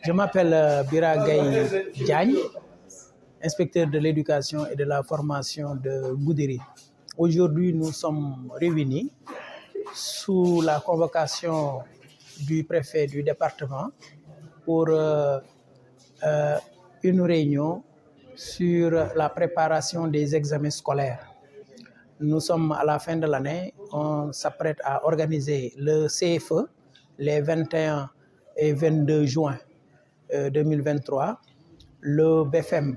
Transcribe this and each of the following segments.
Je m'appelle Biragaï Diagne, inspecteur de l'éducation et de la formation de Goudiri. Aujourd'hui, nous sommes réunis sous la convocation du préfet du département pour une réunion sur la préparation des examens scolaires. Nous sommes à la fin de l'année, on s'apprête à organiser le CFE les 21 et 22 juin 2023, le BFM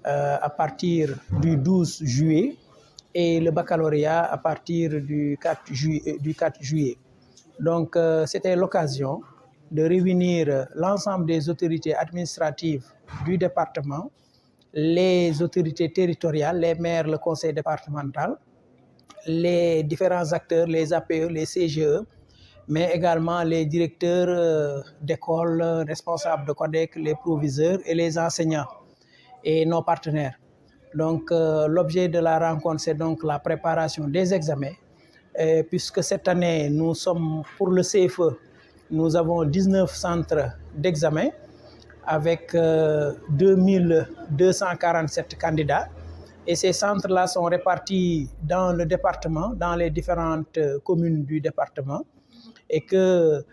à partir du 12 juillet et le baccalauréat à partir du 4 juillet. Donc, c'était l'occasion de réunir l'ensemble des autorités administratives du département, les autorités territoriales, les maires, le conseil départemental, les différents acteurs, les APE, les CGE, mais également les directeurs d'école, responsables de CODEC, les proviseurs et les enseignants et nos partenaires. Donc, l'objet de la rencontre, c'est donc la préparation des examens, puisque cette année, nous sommes pour le CFE, nous avons 19 centres d'examen avec 2247 candidats. Et ces centres-là sont répartis dans le département, dans les différentes communes du département, et que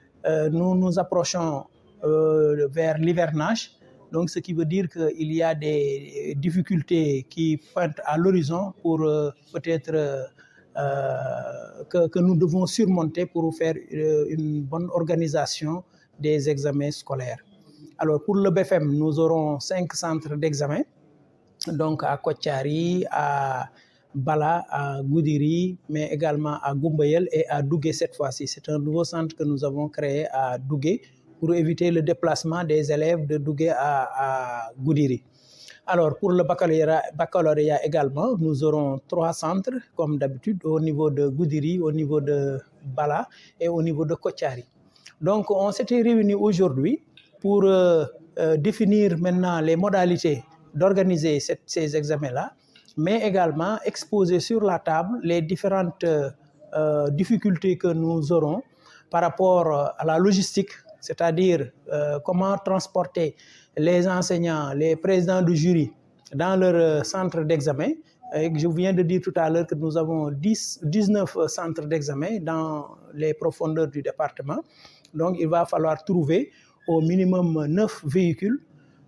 nous nous approchons vers l'hivernage. Donc, ce qui veut dire qu'il y a des difficultés qui pointent à l'horizon pour peut-être que nous devons surmonter pour faire une bonne organisation des examens scolaires. Alors, pour le BFM, nous aurons 5 centres d'examen, donc à Kotiari, à Bala, à Goudiri, mais également à Goumbayel et à Dougué cette fois-ci. C'est un nouveau centre que nous avons créé à Dougué pour éviter le déplacement des élèves de Dougué à Goudiri. Alors, pour le baccalauréat également, nous aurons 3 centres, comme d'habitude, au niveau de Goudiri, au niveau de Bala et au niveau de Kotiari. Donc, on s'était réunis aujourd'hui pour définir maintenant les modalités d'organiser ces examens-là, mais également exposer sur la table les différentes difficultés que nous aurons par rapport à la logistique, c'est-à-dire comment transporter les enseignants, les présidents de jury dans leur centre d'examen. Je viens de dire tout à l'heure que nous avons 19 centres d'examen dans les profondeurs du département. Donc, il va falloir trouver au minimum 9 véhicules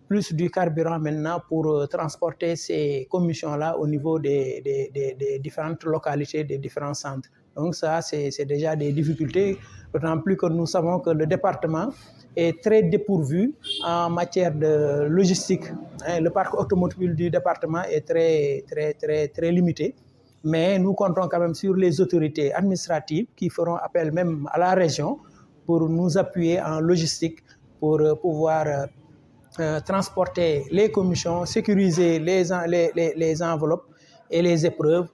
plus du carburant maintenant pour transporter ces commissions-là au niveau des différentes localités, des différents centres. Donc ça, c'est déjà des difficultés, d'autant plus que nous savons que le département est très dépourvu en matière de logistique. Le parc automobile du département est très limité, mais nous comptons quand même sur les autorités administratives qui feront appel même à la région pour nous appuyer en logistique pour pouvoir transporter les commissions, sécuriser les enveloppes et les épreuves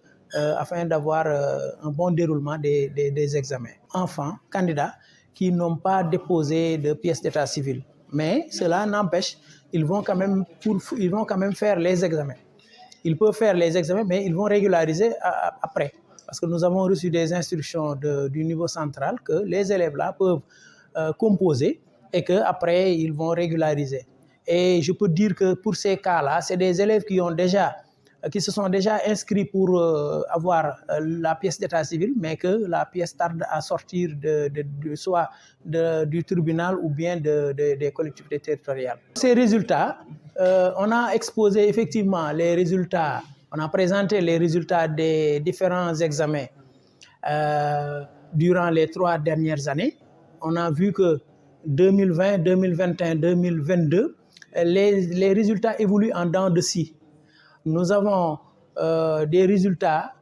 afin d'avoir un bon déroulement des examens. Enfants, candidats qui n'ont pas déposé de pièces d'état civil. Mais cela n'empêche, ils vont quand même faire les examens. Ils peuvent faire les examens, mais ils vont régulariser après. Parce que nous avons reçu des instructions du niveau central que les élèves-là peuvent composer et qu'après, ils vont régulariser. Et je peux dire que pour ces cas-là, c'est des élèves qui se sont déjà inscrits pour avoir la pièce d'état civil, mais que la pièce tarde à sortir soit du tribunal ou bien des collectivités territoriales. Ces résultats, on a exposé effectivement les résultats, on a présenté les résultats des différents examens durant les 3 dernières années. On a vu que 2020, 2021, 2022, les résultats évoluent en dents de scie. Nous avons des résultats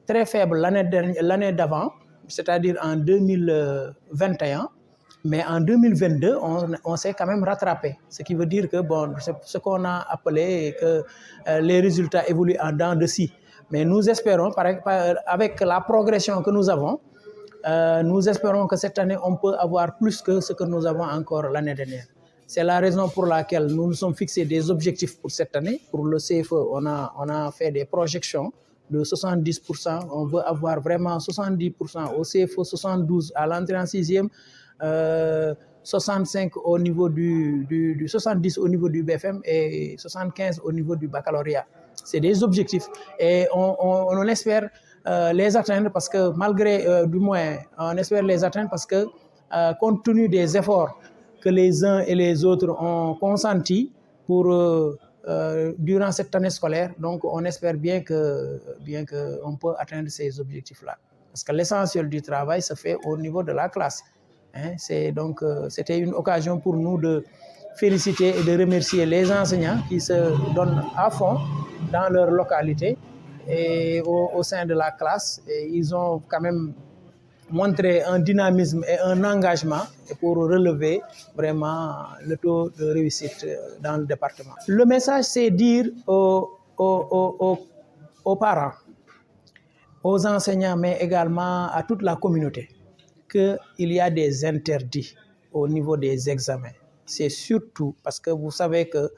très faibles l'année d'avant, c'est-à-dire en 2021, mais en 2022, on s'est quand même rattrapé. Ce qui veut dire que c'est ce qu'on a appelé que les résultats évoluent en dents de scie. Mais nous espérons, avec la progression que nous avons, nous espérons que cette année, on peut avoir plus que ce que nous avons encore l'année dernière. C'est la raison pour laquelle nous nous sommes fixés des objectifs pour cette année. Pour le CFE, on a fait des projections de 70%. On veut avoir vraiment 70% au CFE, 72% à l'entrée en 6e, 65 au niveau du 70 au niveau du BFM et 75 au niveau du baccalauréat. C'est des objectifs et on espère les atteindre parce que malgré, du moins, on espère les atteindre parce que compte tenu des efforts que les uns et les autres ont consentis pour durant cette année scolaire, donc on espère bien qu'on peut atteindre ces objectifs-là. Parce que l'essentiel du travail se fait au niveau de la classe. Hein, donc, c'était une occasion pour nous de féliciter et de remercier les enseignants qui se donnent à fond dans leur localité et au sein de la classe. Et ils ont quand même montré un dynamisme et un engagement pour relever vraiment le taux de réussite dans le département. Le message, c'est dire aux parents, aux enseignants, mais également à toute la communauté qu'il y a des interdits au niveau des examens. C'est surtout parce que vous savez que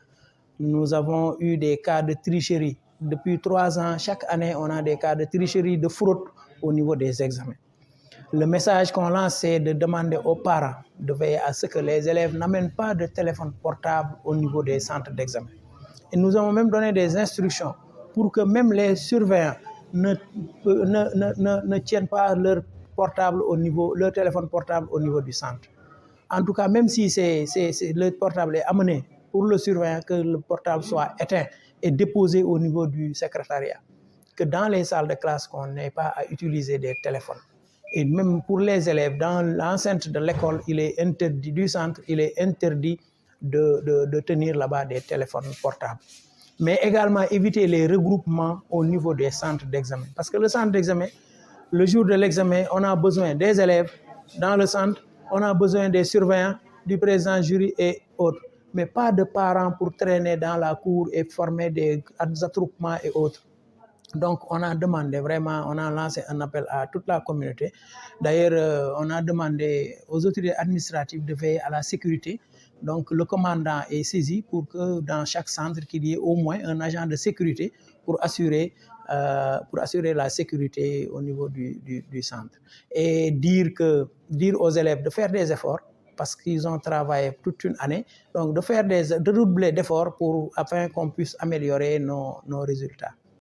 nous avons eu des cas de tricherie. Depuis 3 ans, chaque année, on a des cas de tricherie, de fraude au niveau des examens. Le message qu'on lance, c'est de demander aux parents de veiller à ce que les élèves n'amènent pas de téléphone portable au niveau des centres d'examen. Et nous avons même donné des instructions pour que même les surveillants ne tiennent pas leur téléphone portable au niveau du centre. En tout cas, même si le portable est amené pour le surveillant, que le portable soit éteint et déposé au niveau du secrétariat. Que dans les salles de classe, qu'on n'ait pas à utiliser des téléphones. Et même pour les élèves, dans l'enceinte de l'école, il est interdit, du centre, il est interdit de tenir là-bas des téléphones portables. Mais également éviter les regroupements au niveau des centres d'examen. Parce que le centre d'examen, le jour de l'examen, on a besoin des élèves dans le centre, on a besoin des surveillants, du président jury et autres. Mais pas de parents pour traîner dans la cour et former des attroupements et autres. Donc, on a demandé vraiment, on a lancé un appel à toute la communauté. D'ailleurs, on a demandé aux autorités administratives de veiller à la sécurité. Donc, le commandant est saisi pour que dans chaque centre, qu'il y ait au moins un agent de sécurité pour assurer la sécurité au niveau du centre. Et dire aux élèves de faire des efforts parce qu'ils ont travaillé toute une année. Donc, de redoubler d'efforts afin qu'on puisse améliorer nos résultats.